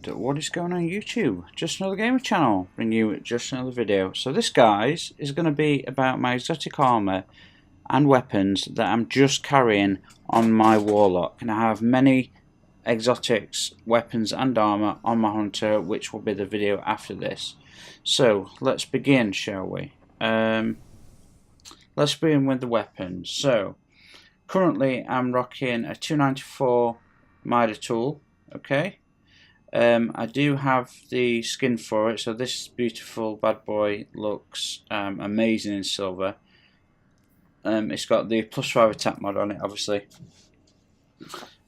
And what is going on YouTube? Just Another Gamer channel, bring you just another video. So this, guys, is going to be about my exotic armour and weapons that I'm just carrying on my Warlock. And I have many exotics, weapons and armour on my Hunter, which will be the video after this. So let's begin, shall we? Let's begin with the weapons. So currently I'm rocking a 294 miter tool. Okay, I do have the skin for it, so this beautiful bad boy looks amazing in silver. It's got the +5 attack mod on it, obviously.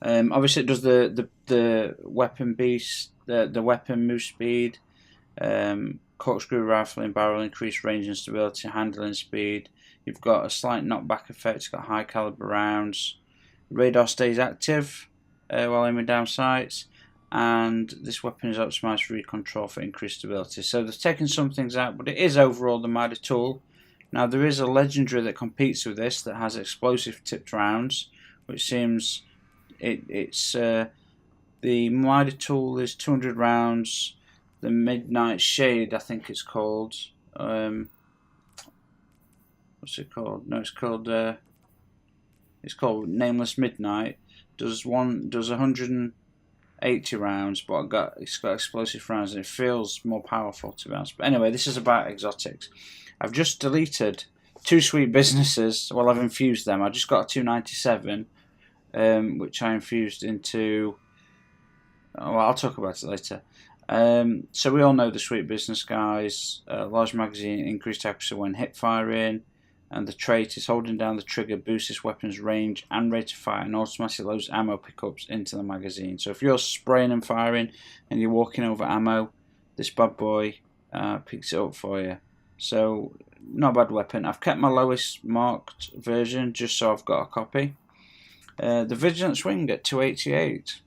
Obviously it does the weapon beast, the weapon move speed, corkscrew rifle and barrel, increased range and stability, handling speed. You've got a slight knockback effect. It's got high caliber rounds. Radar stays active while aiming down sights, and this weapon is optimized for recon control for increased stability. So they've taken some things out, but it is overall the mighty tool. Now there is a legendary that competes with this that has explosive tipped rounds, which seems it's the mighty tool is 200 rounds. The Midnight Shade, I think it's called. What's it called? No, it's called Nameless Midnight. Does 180 rounds, but it's got explosive rounds, and it feels more powerful, to be honest. But anyway, this is about exotics. I've just deleted two sweet businesses. Well, I've infused them. I just got a 297, which I infused into. Well, I'll talk about it later. So we all know the sweet business, guys. Large magazine, increased accuracy when hip firing. And the trait is holding down the trigger boosts this weapon's range and rate of fire, and automatically loads ammo pickups into the magazine. So if you're spraying and firing and you're walking over ammo, this bad boy picks it up for you. So not a bad weapon. I've kept my lowest marked version just so I've got a copy. The Vigilant Swing at 288.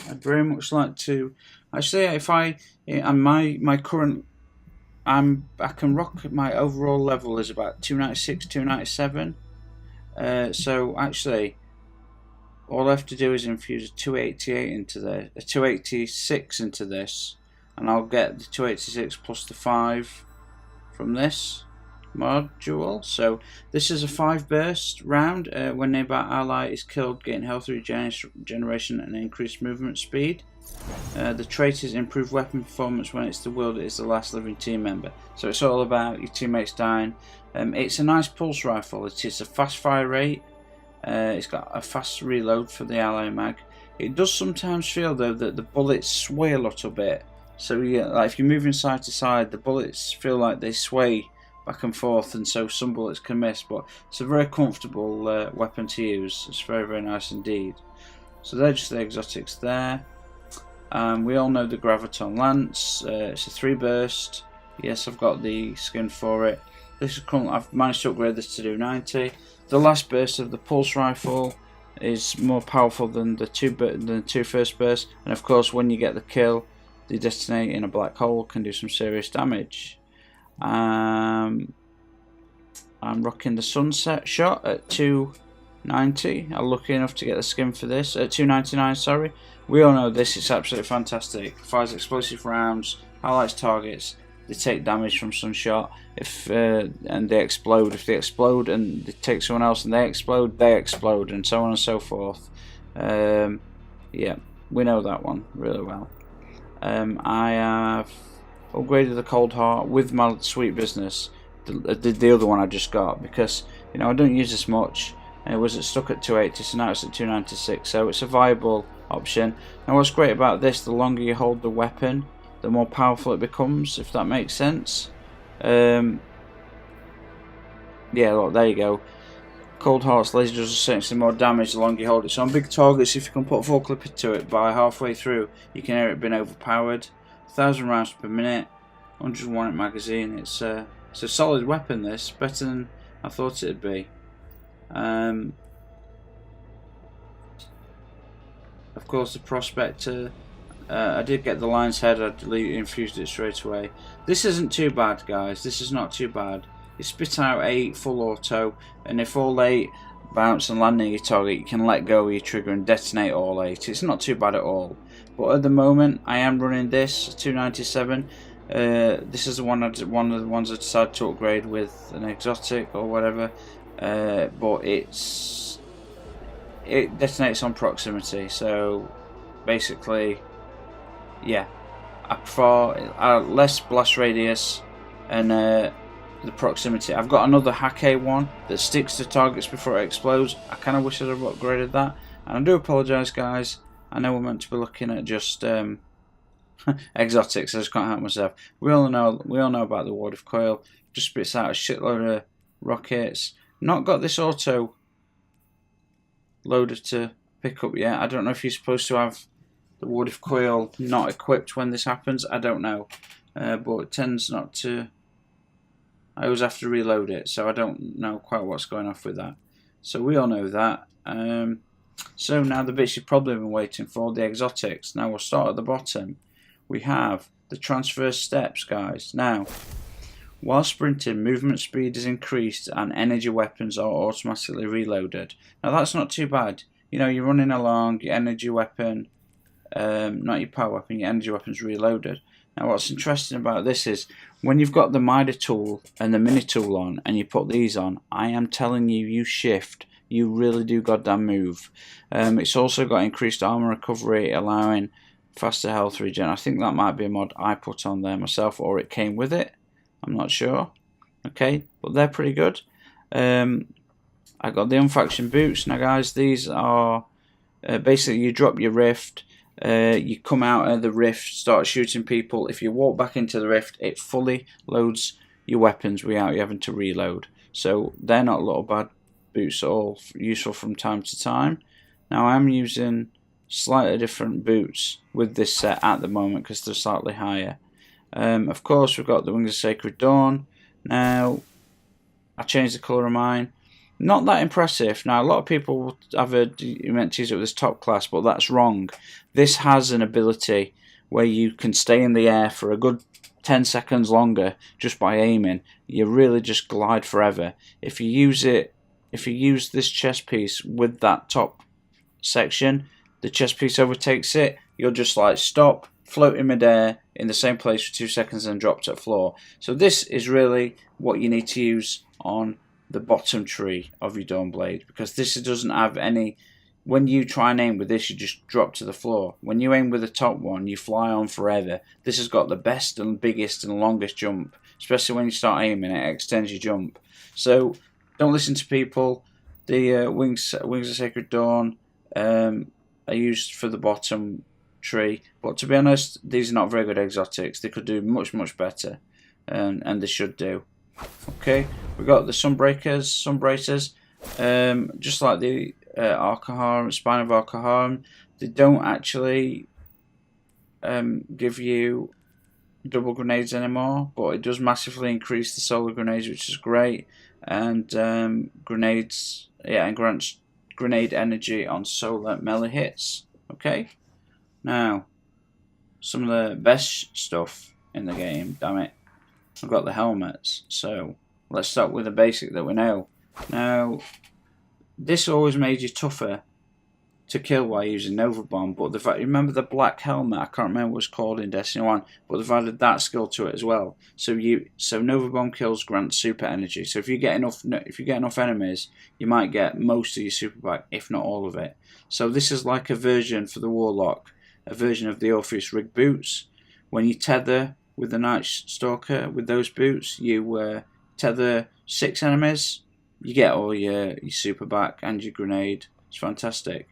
I'd very much like to. Actually, if I and my current. I can rock, my overall level is about 296, 297. So actually, all I have to do is infuse a 288 into there, a 286 into this, and I'll get the 286 plus the 5 from this module. So this is a 5 burst round. When nearby ally is killed, gain health regeneration and increased movement speed. The trait is improved weapon performance when it's the wielder is the last living team member. So it's all about your teammates dying. It's a nice pulse rifle. It is a fast fire rate. It's got a fast reload for the ally mag. It does sometimes feel though that the bullets sway a little bit. So like if you're moving side to side, the bullets feel like they sway back and forth, and so some bullets can miss. But it's a very comfortable weapon to use. It's very, very nice indeed. So they're just the exotics there. We all know the Graviton Lance. It's a 3 burst. Yes, I've got the skin for it. This is currently, I've managed to upgrade this to do 90. The last burst of the pulse rifle is more powerful than the two first bursts, and of course, when you get the kill, the detonate in a black hole can do some serious damage. I'm rocking the Sunset Shot at 290. I'm lucky enough to get the skin for this at 299. Sorry. We all know this, it's absolutely fantastic. Fires explosive rounds, highlights targets, they take damage from Sunshot and they explode. If they explode and they take someone else and they explode, and so on and so forth. Yeah, we know that one really well. I have upgraded the Cold Heart with my sweet business, the other one I just got, because I don't use this much. It was stuck at 280, so now it's at 296, so it's a viable option. Now what's great about this, the longer you hold the weapon, the more powerful it becomes, if that makes sense. Yeah, look, there you go. Cold Heart's laser does essentially more damage the longer you hold it. So on big targets, if you can put a full clip into it, by halfway through you can hear it being overpowered. 1000 rounds per minute, 101 magazine. It's a solid weapon, this, better than I thought it'd be. Of course, the Prospector. I did get the Lion's Head. I infused it straight away. This isn't too bad, guys. This is not too bad. You spit out 8 full auto, and if all 8 bounce and land near your target, you can let go of your trigger and detonate all 8. It's not too bad at all. But at the moment, I am running this 297. This is one of the ones I decided to upgrade with an exotic or whatever. But it detonates on proximity, so basically, yeah, I prefer less blast radius and the proximity. I've got another Hake one that sticks to targets before it explodes. I kind of wish I'd have upgraded that, and I do apologise, guys. I know we're meant to be looking at just exotics. I just can't help myself. We all know about the ward of coil. Just spits out a shitload of rockets. Not got this auto loader to pick up yet. I don't know if you're supposed to have the ward of coil not equipped when this happens. I don't know, but it tends not to. I always have to reload it, so I don't know quite what's going off with that. So we all know that. So now the bits you've probably been waiting for, the exotics. Now we'll start at the bottom. We have the transfer steps, guys. Now, while sprinting, movement speed is increased and energy weapons are automatically reloaded. Now that's not too bad. You know, you're running along, your energy weapon, not your power weapon, your energy weapon's reloaded. Now what's interesting about this is, when you've got the Mitre tool and the mini tool on, and you put these on, I am telling you, you shift. You really do goddamn move. It's also got increased armor recovery, allowing faster health regen. I think that might be a mod I put on there myself, or it came with it. I'm not sure. Okay, but they're pretty good. I got the unfaction boots. Now guys, these are basically, you drop your rift, you come out of the rift, start shooting people. If you walk back into the rift, it fully loads your weapons without you having to reload. So they're not little bad boots at all, useful from time to time. Now I'm using slightly different boots with this set at the moment because they're slightly higher. Of course, we've got the Wings of Sacred Dawn. Now, I changed the colour of mine. Not that impressive. Now, a lot of people have heard you meant to use it with this top class, but that's wrong. This has an ability where you can stay in the air for a good 10 seconds longer just by aiming. You really just glide forever. If you use this chest piece with that top section, the chest piece overtakes it. You'll just like stop, float in midair in the same place for 2 seconds and drop to the floor. So this is really what you need to use on the bottom tree of your Dawn Blade, because this doesn't have any. When you try and aim with this, you just drop to the floor. When you aim with the top one, you fly on forever. This has got the best and biggest and longest jump, especially when you start aiming, it extends your jump. So don't listen to people. The Wings of Sacred Dawn are used for the bottom tree, but to be honest, these are not very good exotics. They could do much better, and they should do. Okay, we got the Sunbracers, just like the Spine of Arcaharm. They don't actually give you double grenades anymore, but it does massively increase the solar grenades, which is great, and grenades, yeah, and grants grenade energy on solar melee hits. Okay, now some of the best stuff in the game, damn it, I've got the helmets. So let's start with the basic that we know. Now, this always made you tougher to kill while using Nova Bomb, but remember the black helmet, I can't remember what it's called in Destiny 1, but they've added that skill to it as well. So Nova Bomb kills grant super energy. So if you get enough enemies, you might get most of your super back, if not all of it. So this is like a version for the Warlock, a version of the Orpheus Rig boots. When you tether with the Night Stalker with those boots, you tether 6 enemies, you get all your super back and your grenade. It's fantastic.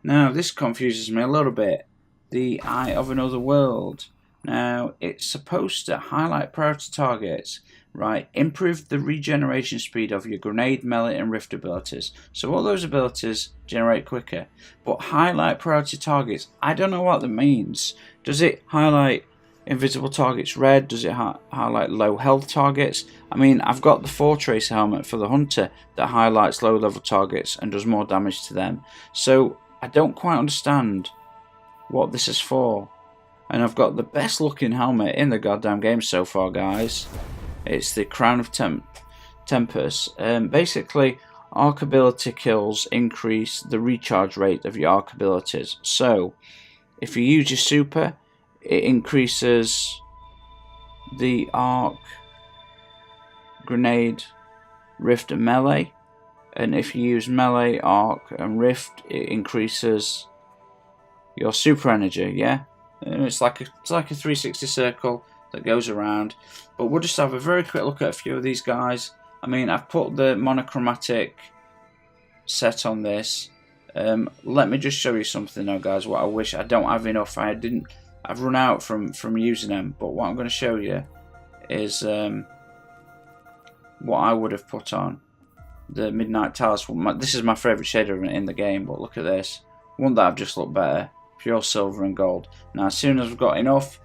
Now, this confuses me a little bit. The Eye of Another World. Now, it's supposed to highlight priority targets, right? Improve the regeneration speed of your grenade, melee, and rift abilities. So all those abilities generate quicker. But highlight priority targets, I don't know what that means. Does it highlight invisible targets red? Does it highlight low health targets? I mean, I've got the 4-trace helmet for the Hunter that highlights low level targets and does more damage to them. So I don't quite understand what this is for. And I've got the best looking helmet in the goddamn game so far, guys. It's the Crown of Tempest. Basically, arc ability kills increase the recharge rate of your arc abilities. So if you use your super, it increases the arc, grenade, rift and melee, and if you use melee, arc and rift, it increases your super energy. Yeah, and it's like a 360 circle that goes around. But we'll just have a very quick look at a few of these guys. I mean, I've put the monochromatic set on this. Let me just show you something though, guys. What I wish, I don't have enough. I've run out from using them. But what I'm going to show you is what I would have put on the Midnight Towers. This is my favourite shader in the game. But look at this. Wouldn't that have just looked better? Pure silver and gold. Now, as soon as I've got enough,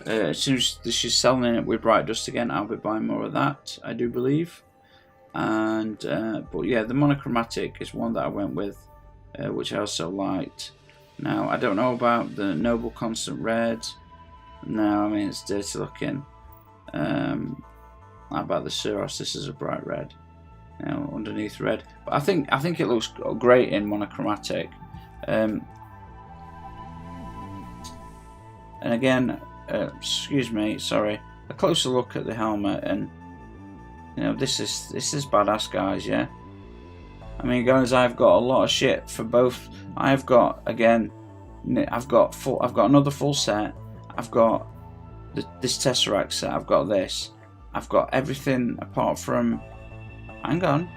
as soon as she's selling it with Bright Dust again, I'll be buying more of that, I do believe. And but yeah, the monochromatic is one that I went with, which I also liked. Now, I don't know about the Noble Constant Red. No, I mean, it's dirty looking. How about the Suros? This is a bright red. Now, underneath red. But I think it looks great in monochromatic. And again, excuse me, sorry, a closer look at the helmet, and you know, this is badass, guys. Yeah, I mean, guys, I've got a lot of shit for both. I've got another full set. I've got this Tesseract set. I've got this. I've got everything apart from, hang on,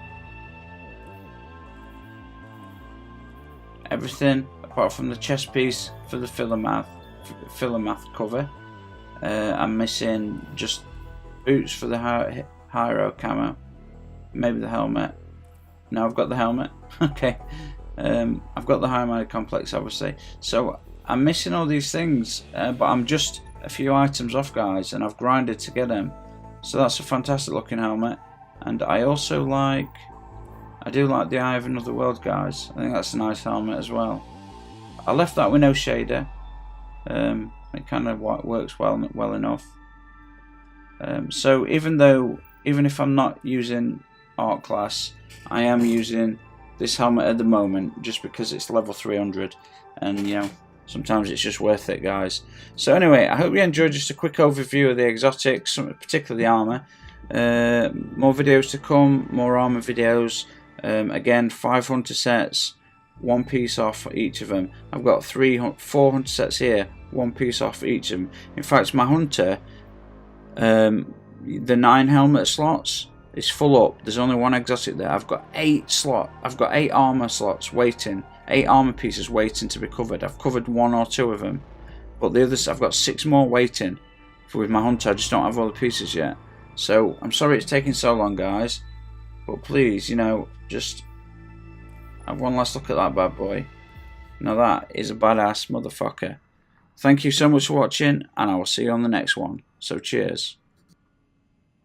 everything apart from the chest piece for the Philomath cover. I'm missing just boots for the Hyro camo, maybe the helmet. No, I've got the helmet. Okay, I've got the high-minded complex, obviously. So I'm missing all these things, but I'm just a few items off, guys, and I've grinded to get them. So that's a fantastic looking helmet, and I also do like the Eye of Another World, guys. I think that's a nice helmet as well. I left that with no shader. It kind of works well enough. So even if I'm not using Art Class, I am using this helmet at the moment just because it's level 300, and you know, sometimes it's just worth it, guys. So anyway, I hope you enjoyed just a quick overview of the exotics, particularly the armor. More videos to come, more armor videos. Again, 5 hunter sets, 1 piece off each of them. I've got 4 hunter sets here, 1 piece off each of them. In fact, my hunter, the 9 helmet slots is full up. There's only 1 exotic there. I've got 8 armor slots waiting, 8 armor pieces waiting to be covered. I've covered 1 or 2 of them, but the others, I've got 6 more waiting with my hunter. I just don't have all the pieces yet. So I'm sorry it's taking so long, guys, but please, you know, just have one last look at that bad boy. Now that is a badass motherfucker. Thank you so much for watching, and I will see you on the next one. So cheers.